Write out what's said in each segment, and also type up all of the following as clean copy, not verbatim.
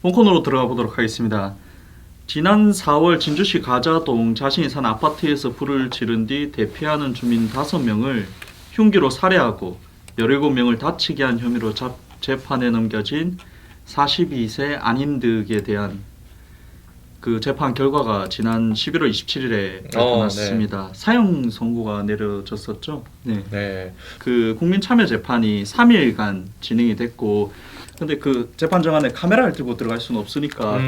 본코너로 들어가 보도록 하겠습니다. 지난 4월 진주시 가자동 자신이 산 아파트에서 불을 지른 뒤 대피하는 주민 5명을 흉기로 살해하고 17명을 다치게 한 혐의로 재판에 넘겨진 42세 안인득에 대한 그 재판 결과가 지난 11월 27일에 나왔습니다. 네. 사형 선고가 내려졌었죠. 네. 네. 그 국민참여재판이 3일간 진행이 됐고, 근데 그 재판 정안에 카메라를 들고 들어갈 수는 없으니까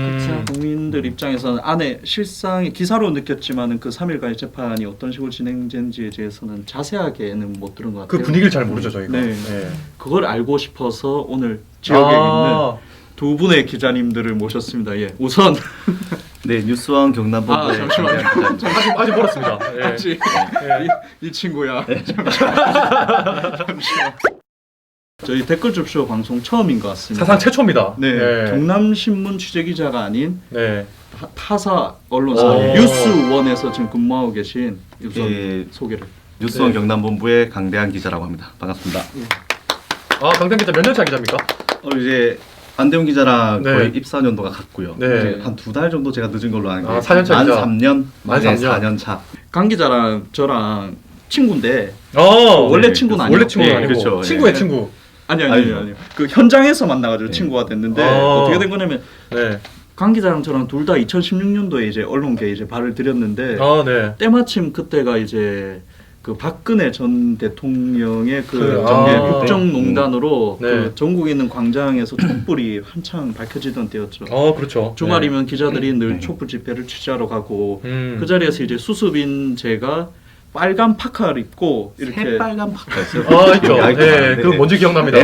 국민들 입장에서는 안에 실상이 기사로 느꼈지만은 그 3일간의 재판이 어떤 식으로 진행된지에 대해서는 자세하게는 못 들은 것 같아요. 그 분위기를 잘 모르죠 저희가. 네. 그걸 알고 싶어서 오늘 지역에 있는 두 분의 기자님들을 모셨습니다. 예, 우선 네, 뉴스원 경남본부. 잠시만요. 아직 멀었습니다. 예. 아직 이 친구야. 잠시만. 저희 댓글 줍쇼 방송 처음인 것 같습니다. 사상 최초입니다. 네, 네. 경남신문 취재기자가 아닌 네. 타사 언론사 뉴스원에서 지금 근무하고 계신 우선 소개를. 뉴스원 경남본부의 강대한 기자라고 합니다. 반갑습니다. 아, 강대한 기자 몇 년차 기자입니까? 이제 안대훈 기자랑 네. 거의 입사 연도가 같고요. 네. 한 2달 정도 제가 늦은 걸로 아는데 4년 차 기자. 3년, 만 4년 차. 강 기자랑 저랑 친구인데 원래 원래 친구는 아니고. 원래 친구는 예, 아니고 그렇죠. 친구의 예. 친구. 아니요. 그 현장에서 만나가지고 네. 친구가 됐는데 어떻게 된 거냐면 네. 강 기자랑 저랑 둘 다 2016년도에 이제 언론계에 이제 발을 들였는데 네. 때마침 그때가 이제 그 박근혜 전 대통령의 그 국정농단으로 네. 그 전국에 있는 광장에서 촛불이 한창 밝혀지던 때였죠. 그렇죠. 주말이면 기자들이 늘 촛불 집회를 취재하러 가고 그 자리에서 이제 수습인 제가 빨간 파카를 입고 이렇게 새빨간 파카였어요. 있죠. 네, 그 뭔지 기억납니다.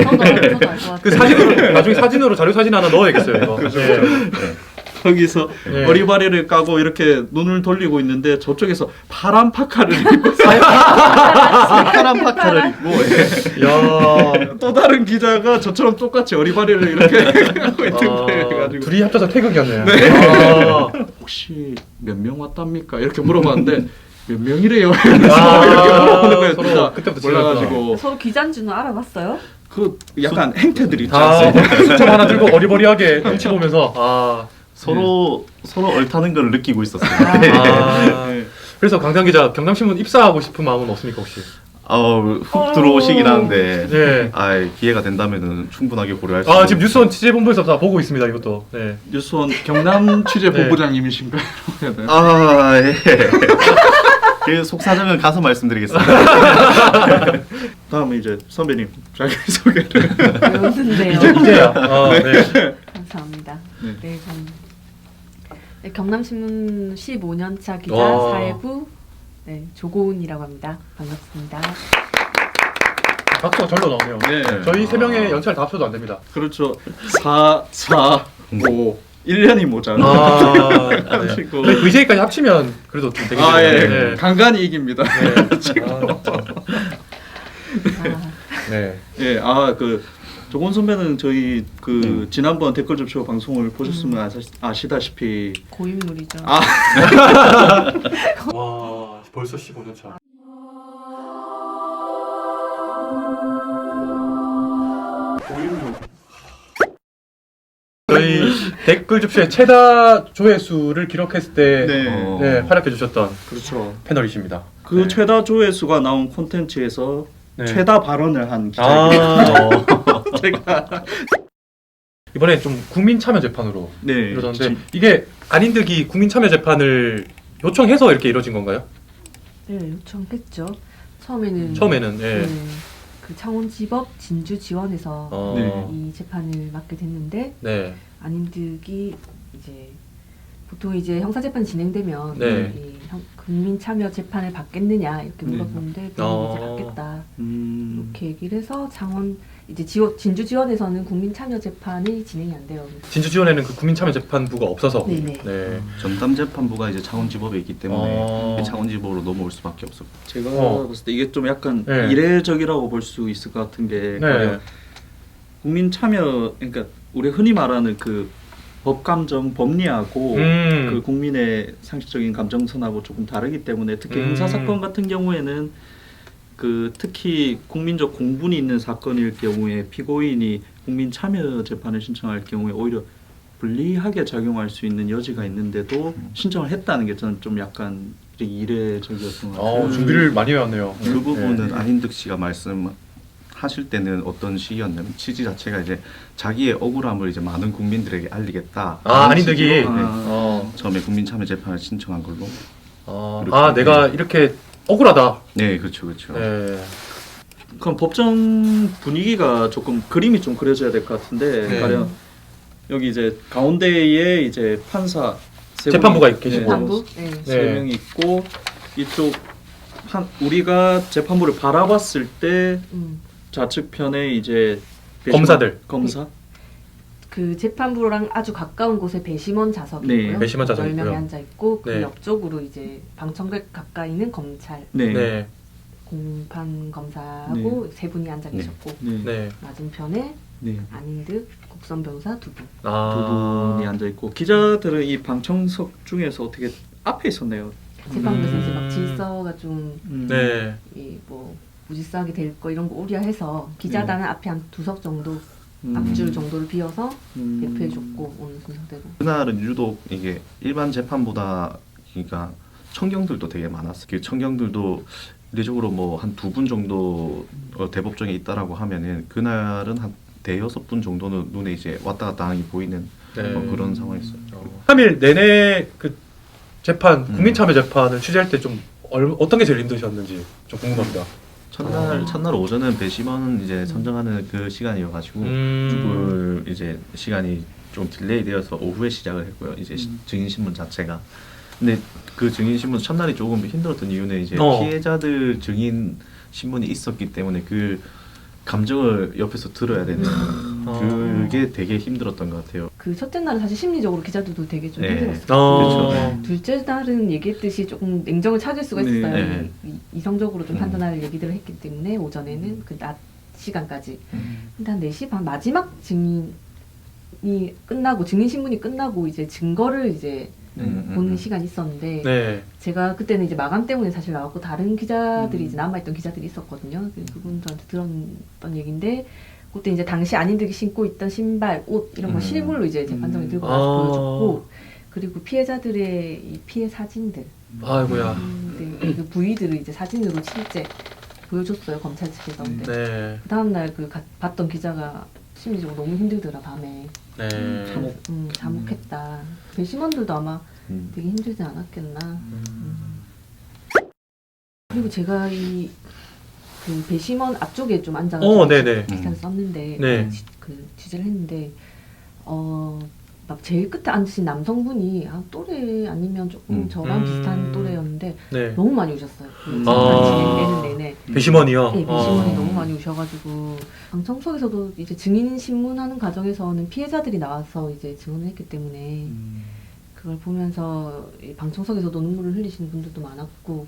그 사진으로 나중에 사진으로 자료 사진 하나 넣어야겠어요. 이거. 네. 거기서 네. 머리바리를 까고 이렇게 눈을 돌리고 있는데 저쪽에서 파란 파카를 입고 새파란 파카를 입고 야, 또 다른 기자가 저처럼 똑같이 어리바리를 이렇게 하고 있는데 그래가지고 둘이 합쳐서 태극이었네요. 혹시 몇 명 왔답니까? 이렇게 물어봤는데 몇 명이래요? 이렇게 물어보는 거예요. 서로 그때부터 몰라가지고 서로 기자인 줄은 알아봤어요? 그 약간 행태들이 있지 않습니까? 수첩 하나 들고 어리버리하게 눈치 보면서 서로 얼타는 걸 느끼고 있었어요. 네. 그래서 강대한 기자 경남신문 입사하고 싶은 마음은 없습니까 혹시? 훅 들어오시긴 하는데 네. 기회가 된다면은 충분하게 고려할 수 있는. 지금 뉴스원 취재본부에서 다 보고 있습니다 이것도. 네. 뉴스원 경남 취재본부장님이신가요? 예. 그 속사정은 가서 말씀드리겠습니다. 다음에 이제 선배님 자기 소개를. 배웠는데요. 이제야. 네. 감사합니다. 네. 네, 경남신문 15년차 기자 와. 사회부 조고은이라고 합니다. 반갑습니다. 박수가 절로 나오네요. 네. 저희 3명의 연차를 다 합쳐도 안 됩니다. 그렇죠. 4, 5, 1년이 모자라. 네. 저희 VJ까지 합치면 그래도 좀 되게 예. 네. 간간히 이깁니다. 네. 예, 그 조건 선배는 저희 그 지난번 댓글 접쇼 방송을 보셨으면 아시다시피 고인물이죠. 와, 벌써 15년 차. 저희 댓글 접시의 최다 조회수를 기록했을 때 네. 활약해 주셨던 그렇죠. 패널이십니다. 그 네. 최다 조회수가 나온 콘텐츠에서 네. 최다 발언을 한 기자입니다. 제가 이번에 좀 국민 참여 재판으로 네. 이루어졌는데 이게 안인득이 국민 참여 재판을 요청해서 이렇게 이루어진 건가요? 네, 요청했죠. 처음에는 예. 그 창원지법 진주지원에서 네. 이 재판을 맡게 됐는데 네. 안인득이 이제 보통 이제 형사재판 진행되면 네. 이 국민 참여 재판을 받겠느냐 이렇게 물어보는데 그건 이제 받겠다 이렇게 얘기를 해서 창원 이제 진주 지원에서는 국민 참여 재판이 진행이 안 돼요. 진주 지원에는 그 국민 참여 재판부가 없어서. 네네. 네. 전담재판부가 이제 창원지법에 있기 때문에 창원지법으로 넘어올 수밖에 없었고. 제가 봤을 때 이게 좀 약간 네. 이례적이라고 볼 수 있을 것 같은 게 네. 국민 참여, 그러니까 우리 흔히 말하는 그 법감정, 법리하고 그 국민의 상식적인 감정선하고 조금 다르기 때문에 특히 형사사건 같은 경우에는 그 특히 국민적 공분이 있는 사건일 경우에 피고인이 국민 참여 재판을 신청할 경우에 오히려 불리하게 작용할 수 있는 여지가 있는데도 신청을 했다는 게 저는 좀 약간 이례적이었던 것 같아요. 준비를 많이 해왔네요. 그 부분은 안인득 씨가 말씀하실 때는 어떤 시기였냐면 취지 자체가 이제 자기의 억울함을 이제 많은 국민들에게 알리겠다. 안인득이 네. 아. 처음에 국민참여재판을 신청한 걸로. 내가 이렇게 억울하다. 네, 그렇죠, 그렇죠. 네. 그럼 법정 분위기가 조금 그림이 좀 그려져야 될 것 같은데 네. 가령 여기 이제 가운데에 이제 판사 세 재판부가 분이- 계시고. 재판부? 네. 세 네. 명이 있고 이쪽 우리가 재판부를 바라봤을 때 음. 좌측 편에 이제 검사들. 검사 그 재판부랑 아주 가까운 곳에 배심원 좌석이 네, 있고요. 배심원 좌석이 10명이 있고요. 앉아 있고 그 네. 옆쪽으로 이제 방청객 가까이는 검찰, 네. 네. 네. 공판 검사하고 세 분이 앉아 네. 계셨고 네. 네. 맞은편에 네. 안인득 국선 변호사 두 분. 두 분이 앉아 있고 기자들은 이 방청석 중에서 어떻게 앞에 있었네요. 재판부에서 이제 막 질서가 좀 네. 이 뭐 무질서하게 될 거 이런 거 우려해서 기자단은 앞에 한 두 석 정도 앞줄 정도를 비워서 대표해줬고 오늘 순서대로. 그날은 유독 이게 일반 재판보다 그러니까 청경들도 되게 많았어요. 그 청경들도 이례적으로 뭐 한 2분 정도 대법정에 있다라고 하면은 그날은 한 대여섯 분 정도는 눈에 이제 왔다 갔다 하는 게 보이는 네. 그런 상황이었어요. 3일 내내 그 재판, 국민참여 재판을 취재할 때 좀 어떤 게 제일 힘드셨는지 좀 궁금합니다. 첫날 오전은 배심원 이제 선정하는 그 시간이어가지고 그 이제 시간이 좀 딜레이 되어서 오후에 시작을 했고요. 이제 증인 신문 자체가. 근데 그 증인 신문 첫날이 조금 힘들었던 이유는 이제 피해자들 증인 신문이 있었기 때문에 그 감정을 옆에서 들어야 되는 그게 되게 힘들었던 것 같아요. 그 첫째 날은 사실 심리적으로 기자들도 되게 좀 네. 힘들었어요. 그렇죠. 네. 둘째 날은 얘기했듯이 조금 냉정을 찾을 수가 네. 있었어요. 네. 이성적으로 좀 판단할 얘기들을 했기 때문에 오전에는 그 낮 시간까지. 근데 한 4시 반 마지막 증인이 끝나고 증인 신문이 끝나고 이제 증거를 이제 보는 시간이 있었는데 네. 제가 그때는 이제 마감 때문에 사실 나왔고 다른 기자들이 이제 남아있던 기자들이 있었거든요. 그분들한테 들었던 얘기인데 그때 이제 당시 안인득이 신고 있던 신발, 옷 이런 거 실물로 이제 재판정에 들고 가서 보여줬고 그리고 피해자들의 이 피해 사진들, 아이고야. 그 부위들을 이제 사진으로 실제 보여줬어요 검찰 측에서. 근데 네. 그 다음 날 그 봤던 기자가 심리적으로 너무 힘들더라 밤에. 네. 잠복했다. 배심원들도 아마 되게 힘들지 않았겠나. 그리고 제가 이 그 배심원 앞쪽에 좀 앉아가지고 네네. 기사를 썼는데 네. 그 취재를 했는데 막 제일 끝에 앉으신 남성분이 또래 아니면 조금 저랑 비슷한 또래였는데 네. 너무 많이 우셨어요. 그 재판 진행되는 내내. 배심원이요? 네, 배심원이 너무 많이 우셔가지고 방청석에서도 이제 증인 신문하는 과정에서는 피해자들이 나와서 이제 증언을 했기 때문에 그걸 보면서 이 방청석에서도 눈물을 흘리시는 분들도 많았고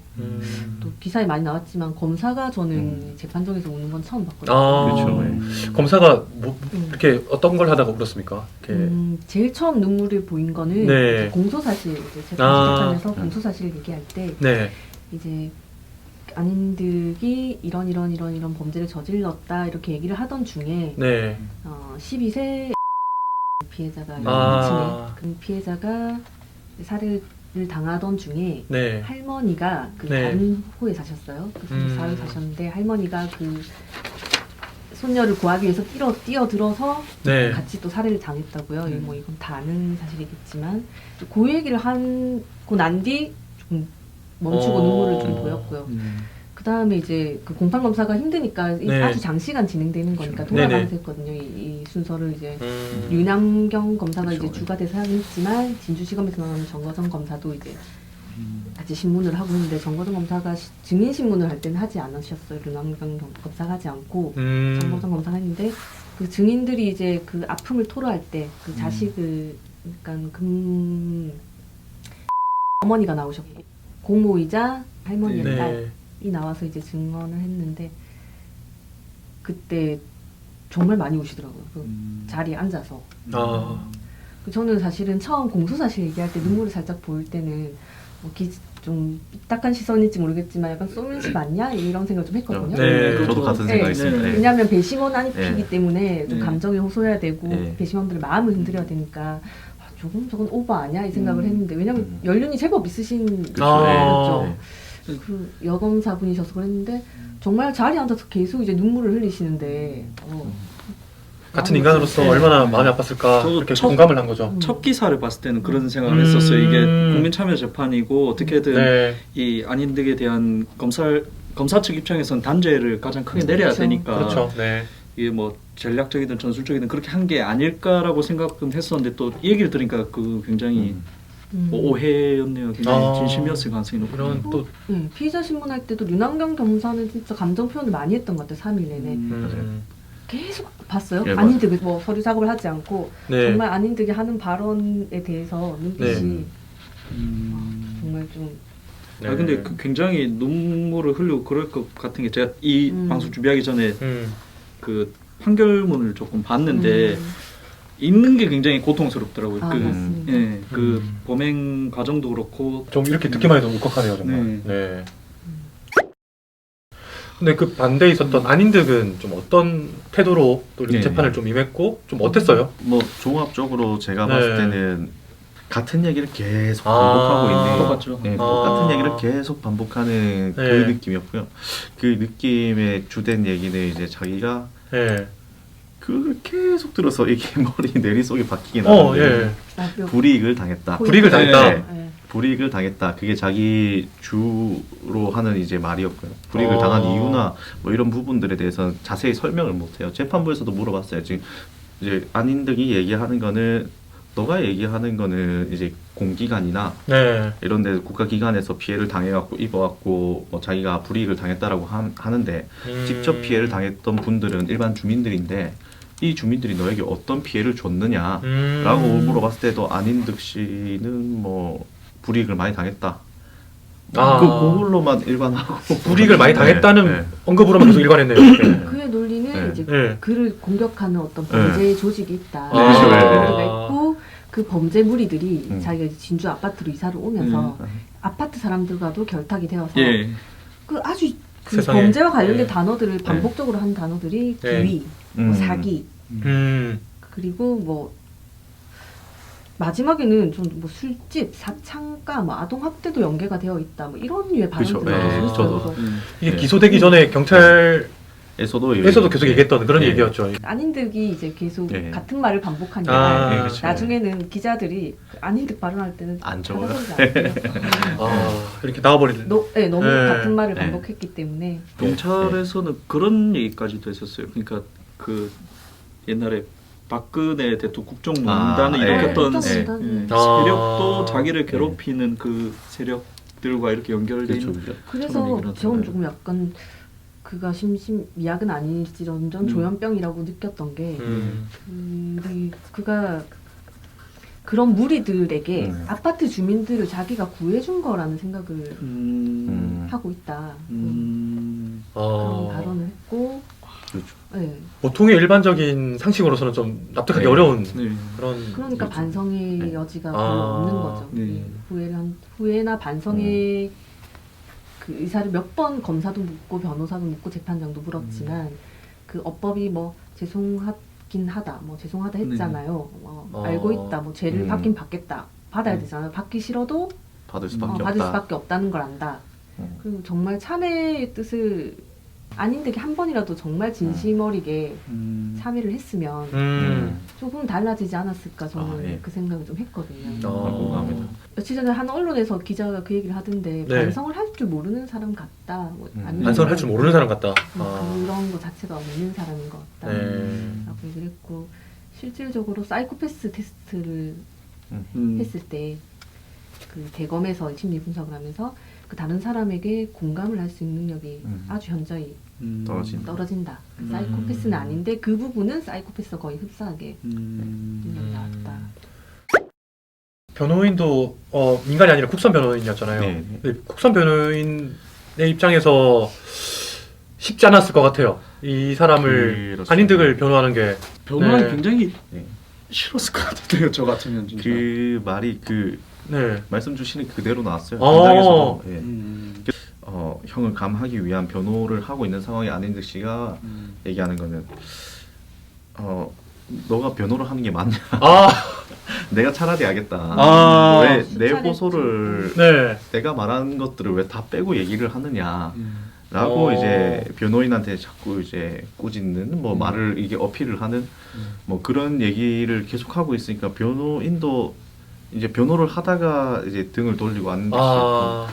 또 기사에 많이 나왔지만 검사가 저는 재판정에서 우는 건 처음 봤거든요. 그렇죠. 네. 검사가 뭐 이렇게 어떤 걸 하다가 울었습니까? 이렇게. 제일 처음 눈물을 보인 거는 네. 이제 공소사실 이제 재판에서 공소사실 얘기할 때 네. 이제 안인득이 이런 범죄를 저질렀다 이렇게 얘기를 하던 중에 네. 12세 피해자가 그 피해자가 살해를 당하던 중에 네. 할머니가 그 네. 다른 호에 사셨어요. 그 사를 사셨는데 할머니가 그 손녀를 구하기 위해서 뛰어들어서 네. 같이 또 살해를 당했다고요. 뭐 이건 다 아는 사실이겠지만 그 얘기를 하고 난 뒤 조금 멈추고 눈물을 좀 보였고요. 그 다음에 이제 그 공판 검사가 힘드니까 네. 아주 장시간 진행되는 거니까 돌아가면서 했거든요. 이 순서를 이제 류남경 검사가 이제 주가 돼서 하긴 했지만 진주지검에서 나오는 정거정 검사도 이제 같이 신문을 하고 있는데 정거정 검사가 증인 신문을 할 때는 하지 않으셨어요. 류남경 검사가 하지 않고 정거정 검사가 했는데 그 증인들이 이제 그 아픔을 토로할 때 그 자식을 그러니까 어머니가 나오셨고 고모이자 할머니의 네. 딸이 나와서 이제 증언을 했는데 그때 정말 많이 우시더라고요. 그 자리에 앉아서. 저는 사실은 처음 공소사실 얘기할 때 눈물을 살짝 보일 때는 좀 삐딱한 시선일지 모르겠지만 약간 소민씨 맞냐 이런 생각 좀 했거든요. 네. 저도 같은 네. 생각했습니다. 네. 네. 왜냐하면 배심원 아니피기 네. 때문에 좀 네. 감정이 호소해야 되고 네. 배심원들의 마음을 흔들어야 되니까 조금 저건 오버 아니야 이 생각을 했는데 왜냐면 연륜이 제법 있으신 분이었죠. 네. 그 여검사분이셔서 그랬는데 정말 자리에 앉아서 계속 이제 눈물을 흘리시는데 같은 마음이 인간으로서 네. 얼마나 마음이 아팠을까 저도 이렇게 첫- 공감을 한 거죠. 첫 기사를 봤을 때는 그런 생각을 했었어요. 이게 국민참여재판이고 어떻게든 네. 이 안인득에 대한 검사 측 입장에서는 단죄를 가장 크게 내려야 그렇죠. 되니까 그렇죠. 네. 이게 뭐 전략적이든 전술적이든 그렇게 한 게 아닐까라고 생각은 했었는데 또 이 얘기를 들으니까 그 굉장히 뭐 오해였네요. 굉장히 진심이었을 가능성이 높고. 이런 또 네, 피의자 신문할 때도 류남경 검사는 진짜 감정 표현을 많이 했던 것 같아요. 3일 내내. 계속 봤어요. 예, 안인득을 뭐 서류 작업을 하지 않고 네. 정말 안인득이 하는 발언에 대해서 눈빛이 정말 좀 네. 아 근데 그 굉장히 눈물을 흘리고 그럴 것 같은 게 제가 이 방송 준비하기 전에 그 판결문을 조금 봤는데 읽는 게 굉장히 고통스럽더라고요. 아, 그, 맞습니다. 예, 그 범행 과정도 그렇고 좀 이렇게 듣기만 해도 울컥하네요 정말. 네. 네. 근데 그 반대에 있었던 안인득은 좀 어떤 태도로 또 이렇게 네. 재판을 좀 임했고 좀 어땠어요? 뭐 종합적으로 제가 네. 봤을 때는 같은 얘기를 계속 아. 반복하고 있는 똑같죠. 네, 아. 똑같은 얘기를 계속 반복하는 그 네. 느낌이었고요. 그 느낌의 주된 얘기는 이제 자기가 예. 그 계속 들어서 이게 머리 내리 속에 박히긴 하는데 예. 불이익을 당했다. 불이익을 당했다. 네. 불이익을 당했다. 그게 자기 주로 하는 이제 말이었고요. 불이익을 당한 이유나 뭐 이런 부분들에 대해서는 자세히 설명을 못해요. 재판부에서도 물어봤어요. 지금 이제 안인득이 얘기하는 거는 너가 얘기하는 거는 이제 공기관이나 네. 이런 데 국가기관에서 피해를 당해갖고 입어갖고 뭐 자기가 불이익을 당했다라고 하는데 직접 피해를 당했던 분들은 일반 주민들인데 이 주민들이 너에게 어떤 피해를 줬느냐라고 물어봤을 때도 안인득 씨는 뭐 불이익을 많이 당했다. 아. 그걸로만 일반하고 불이익을 많이 당했다는 네, 네. 언급으로만 계속 일관했네요. 네. 그의 논리는 네. 이제 네. 그를 공격하는 어떤 범죄 조직이 있다. 그렇죠. 범죄가 네. 있고 그 범죄 무리들이 자기가 이제 진주 아파트로 이사를 오면서 아파트 사람들과도 결탁이 되어서 예. 그 아주 그 세상에. 범죄와 관련된 네. 단어들을 반복적으로 한 단어들이 네. 비위, 뭐 사기, 그리고 뭐 마지막에는 좀 뭐 술집, 사창가, 뭐 아동 학대도 연계가 되어 있다. 뭐 이런 류의 그렇죠. 발언들이 네, 있어서 저도. 이게 네. 기소되기 전에 경찰에서도 에서도 계속 얘기했던 그런 네. 얘기였죠. 안인득이 이제 계속 네. 같은 말을 반복하니까 아, 네, 그렇죠. 나중에는 기자들이 그 안인득 발언할 때는 안 적어요. 받아들이지 않고요. 이렇게 나와버리는. 너무 네. 같은 말을 네. 반복했기 때문에 경찰에서는 그런 얘기까지도 했었어요. 그러니까 그 옛날에 박근혜 대통령 국정농단을 네. 일으켰던 국정농단. 세력도 아. 자기를 괴롭히는 그 세력들과 이렇게 연결돼 그렇죠, 있는 그렇죠. 그래서 처럼 얘기를 저는 하잖아요. 조금 약간 그가 미약은 아닐지언정 조현병이라고 느꼈던 게 그가 그런 무리들에게 아파트 주민들을 자기가 구해준 거라는 생각을 하고 있다. 그런 발언을 했고 그렇죠. 네. 보통의 일반적인 상식으로서는 좀 납득하기 네. 어려운 네. 그런. 그러니까 반성의 네. 여지가 별로 없는 거죠. 네. 후회나 반성의 그 의사를 몇 번 검사도 묻고 변호사도 묻고 재판장도 물었지만 그 어법이 뭐 죄송하긴 하다, 뭐 죄송하다 했잖아요. 알고 있다, 뭐 죄를 받긴 받겠다, 받아야 되잖아요. 받기 싫어도 받을 수밖에 받을 없다. 수밖에 없다는 걸 안다. 그리고 정말 참회의 뜻을 안인득이 한 번이라도 정말 진심 어리게 참여를 했으면 조금 달라지지 않았을까 저는 예. 그 생각을 좀 했거든요. 공감합니다. 며칠 전에 한 언론에서 기자가 그 얘기를 하던데 네. 반성을 할 줄 모르는 사람 같다. 뭐 아니면 반성을 할 줄 모르는 사람 같다. 그런 거 자체가 없는 사람인 것 같다. 네. 라고 얘기를 했고 실질적으로 사이코패스 테스트를 했을 때 그 대검에서 심리 분석을 하면서 그 다른 사람에게 공감을 할 수 있는 능력이 아주 현저히 떨어진다. 그 사이코패스는 아닌데 그 부분은 사이코패스가 거의 흡사하게 능력이 나왔다. 변호인도 민간이 아니라 국선 변호인이었잖아요. 네. 근데 국선 변호인의 입장에서 쉽지 않았을 것 같아요. 이 사람을 그렇습니다. 안인득을 변호하는 게 변호하기 네. 굉장히 네. 싫었을 것 같아요. 저 같으면 진짜. 그 말이 네. 말씀 주시는 그대로 나왔어요. 어. 현장에서도. 예. 음. 형을 감하기 위한 변호를 하고 있는 상황이 아닌 씨가 얘기하는 거는 너가 변호를 하는 게 맞냐? 아, 내가 차라리 하겠다. 아. 왜 내 수차례 호소를 네. 내가 말한 것들을 왜 다 빼고 얘기를 하느냐? 라고 어. 이제 변호인한테 자꾸 이제 꾸짖는 뭐 말을 이게 어필을 하는 뭐 그런 얘기를 계속 하고 있으니까 변호인도 이제 변호를 하다가 이제 등을 돌리고 앉는 듯이 아,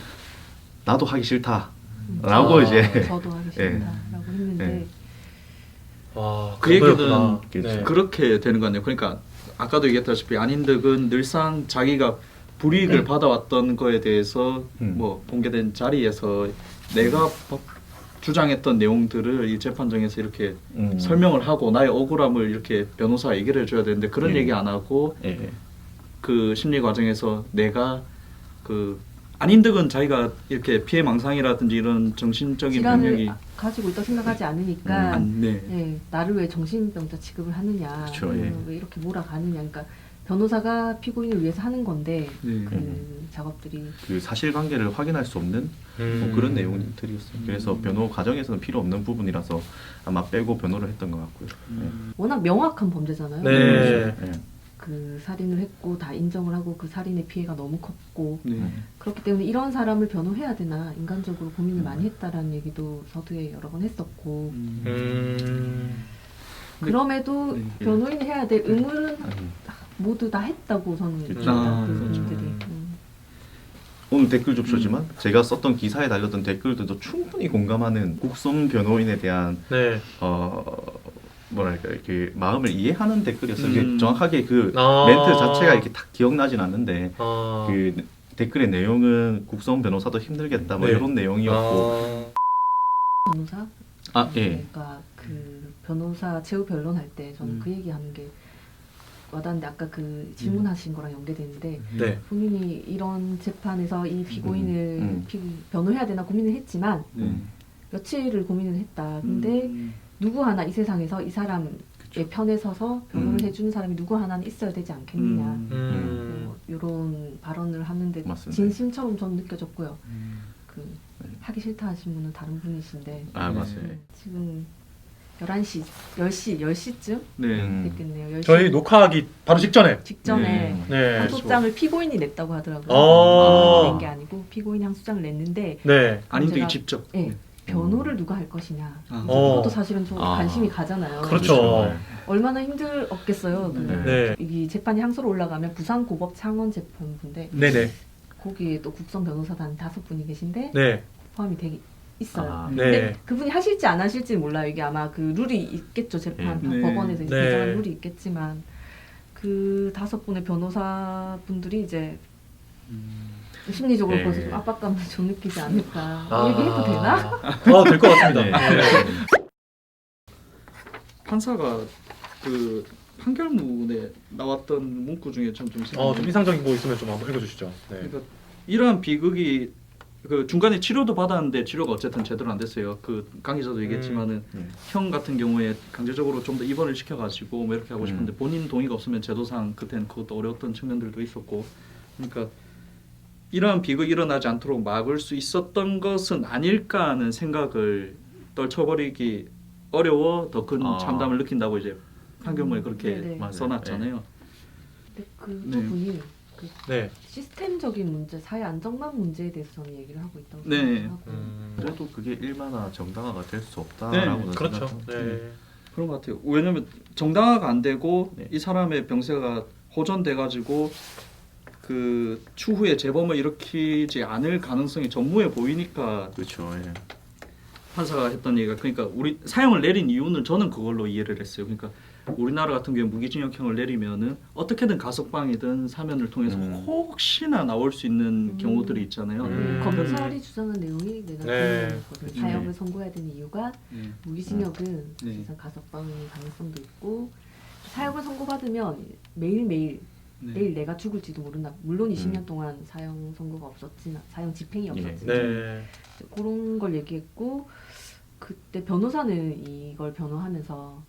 나도 하기 싫다라고 아. 이제 저도 하기 예. 싫다라고 했는데 예. 아, 그 얘기는 그거였구나. 그렇죠. 네. 그렇게 되는 거 아니에요. 그러니까 아까도 얘기했다시피 안인득은 늘상 자기가 불이익을 받아왔던 거에 대해서 뭐 공개된 자리에서 내가 주장했던 내용들을 이 재판정에서 이렇게 설명을 하고 나의 억울함을 이렇게 변호사가 얘기를 해줘야 되는데 그런 예. 얘기 안 하고 예. 그 심리 과정에서 내가 그 안인득은 자기가 이렇게 피해망상이라든지 이런 정신적인 질환을 병력이 가지고 있다고 생각하지 않으니까 네. 예, 나를 왜 정신병자 취급을 하느냐, 그쵸, 예. 왜 이렇게 몰아가느냐. 그러니까 변호사가 피고인을 위해서 하는 건데 네. 그 작업들이 그 사실관계를 확인할 수 없는 뭐 그런 내용들이었어요. 그래서 변호 과정에서는 필요 없는 부분이라서 아마 빼고 변호를 했던 것 같고요. 워낙 명확한 범죄잖아요. 네. 예. 그 살인을 했고 다 인정을 하고 그 살인의 피해가 너무 컸고 네. 그렇기 때문에 이런 사람을 변호해야 되나 인간적으로 고민을 많이 했다라는 얘기도 서두에 여러 번 했었고 그럼에도 네. 변호인을 해야 될 의무는 아니, 모두 다 했다고 저는 그쵸. 봅니다. 그 그렇죠. 분들이. 오늘 댓글 좁쇼지만 제가 썼던 기사에 달렸던 댓글들도 충분히 공감하는 국선 변호인에 대한 네. 뭐랄까 이렇게 마음을 이해하는 댓글이었어요. 이게 음. 정확하게 그 아. 멘트 자체가 이렇게 딱 기억나진 않는데 아. 그 댓글의 내용은 국선 변호사도 힘들겠다 뭐 네. 이런 내용이었고 변호사? 예. 그러니까 그 변호사 최후 변론할 때 저는 그 얘기하는 게 와닿는데 아까 그 질문하신 거랑 연계되는데 네. 본인이 이런 재판에서 이 피고인을 변호해야 되나 고민을 했지만 네. 며칠을 고민을 했다. 근데 누구 하나 이 세상에서 이 사람의 편에 서서 변호를 해주는 사람이 누구 하나는 있어야 되지 않겠느냐. 이런 발언을 하는데 맞습니다. 진심처럼 저는 느껴졌고요. 그 하기 싫다 하신 분은 다른 분이신데 맞아요. 지금 11시, 10시쯤 네. 됐겠네요. 10시 저희 녹화하기 바로 직전에. 직전에 네. 항소장을 피고인이 냈다고 하더라고요. 아. 낸 게 아니고 피고인이 항소장을 냈는데 네. 안인득이 제가- 직접. 네, 변호를 누가 할 것이냐. 아. 그것도 사실은 좀 관심이 가잖아요. 그렇죠. 얼마나 힘들었겠어요. 그 네. 이 재판이 항소로 올라가면 부산고법 창원재판부인데 네네. 거기에 또 국선 변호사단 5분이 계신데 네. 포함이 되게 있어요. 아, 네. 근데 그분이 하실지 안 하실지 몰라요. 이게 아마 그 룰이 있겠죠. 재판 네. 법원에서 이제 네. 개정한 룰이 있겠지만 그 5분의 변호사분들이 이제 심리적으로 네. 벌써 좀 압박감을 좀 느끼지 않을까. 아. 얘기해도 되나? 될 것 같습니다. 네. 네. 판사가 그 판결문에 나왔던 문구 중에 좀 좀 인상적인 거 있으면 좀 한번 읽어주시죠. 네. 그러니까 이러한 비극이 그 중간에 치료도 받았는데 치료가 어쨌든 제대로 안 됐어요. 그 강 기자도 얘기했지만은 형 같은 경우에 강제적으로 좀 더 입원을 시켜가지고 뭐 이렇게 하고 싶은데 본인 동의가 없으면 제도상 그때는 그것도 어려웠던 측면들도 있었고 그러니까 이러한 비극이 일어나지 않도록 막을 수 있었던 것은 아닐까 하는 생각을 떨쳐버리기 어려워 더 큰 참담을 느낀다고 이제 판결문에 그렇게 네네. 써놨잖아요. 근데 그 네. 부분이 그 네. 시스템적인 문제, 사회 안정망 문제에 대해서 저는 얘기를 하고 있다고 네. 생각하고 그래도 그게 일만화 정당화가 될 수 네. 없다라고 그렇죠. 생각합니다. 네. 그런 것 같아요. 왜냐면 정당화가 안 되고 네. 이 사람의 병세가 호전돼가지고 그 추후에 재범을 일으키지 않을 가능성이 전무해 보이니까 그렇죠. 예. 판사가 했던 얘기가 그러니까 우리 사형을 내린 이유는 저는 그걸로 이해를 했어요. 그러니까 우리나라 같은 경우에 무기징역형을 내리면은 어떻게든 가석방이든 사면을 통해서 혹시나 나올 수 있는 경우들이 있잖아요. 검찰이 주장한 내용이 내가 네. 들었거든요. 사형을 선고해야 되는 이유가 무기징역은 네. 사실상 가석방의 가능성도 있고 사형을 선고받으면 매일매일 네. 내일 내가 죽을지도 모른다. 물론 20년 동안 사형 선고가 없었지만 사형 집행이 없었지만 네. 그런 걸 얘기했고 그때 변호사는 이걸 변호하면서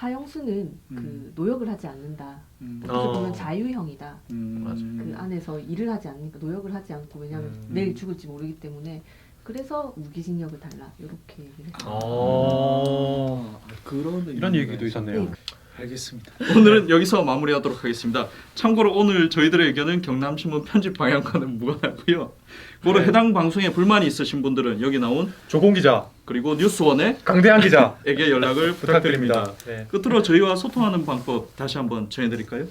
사형수는 그 노역을 하지 않는다. 어떻게 보면 자유형이다. 그 안에서 일을 하지 않으니까 노역을 하지 않고 왜냐하면 내일 죽을지 모르기 때문에 그래서 무기징역을 달라 이렇게 얘기를 했어요. 그런 이런 얘기도 있었네요. 네. 알겠습니다. 오늘은 여기서 마무리하도록 하겠습니다. 참고로 오늘 저희들의 의견은 경남신문 편집 방향과는 무관하고요. 고로 네. 해당 방송에 불만이 있으신 분들은 여기 나온 조공 기자, 그리고 뉴스원에 강대한 기자 에게 연락을 부탁드립니다. 부탁드립니다. 네. 끝으로 저희와 소통하는 방법 다시 한번 전해드릴까요?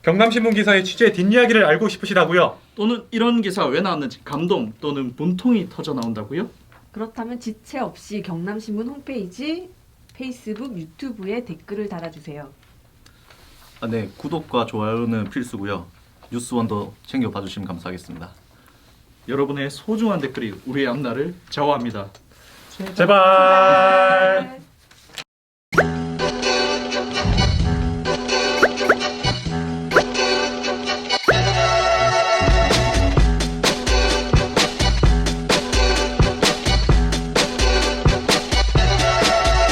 경남신문 기사의 취재 뒷이야기를 알고 싶으시다고요? 또는 이런 기사 왜 나왔는지 감동 또는 분통이 터져 나온다고요? 그렇다면 지체 없이 경남신문 홈페이지, 페이스북, 유튜브에 댓글을 달아주세요. 네, 구독과 좋아요는 필수고요. 뉴스원도 챙겨봐 주시면 감사하겠습니다. 여러분의 소중한 댓글이 우리의 앞날을 좌우합니다. 제발.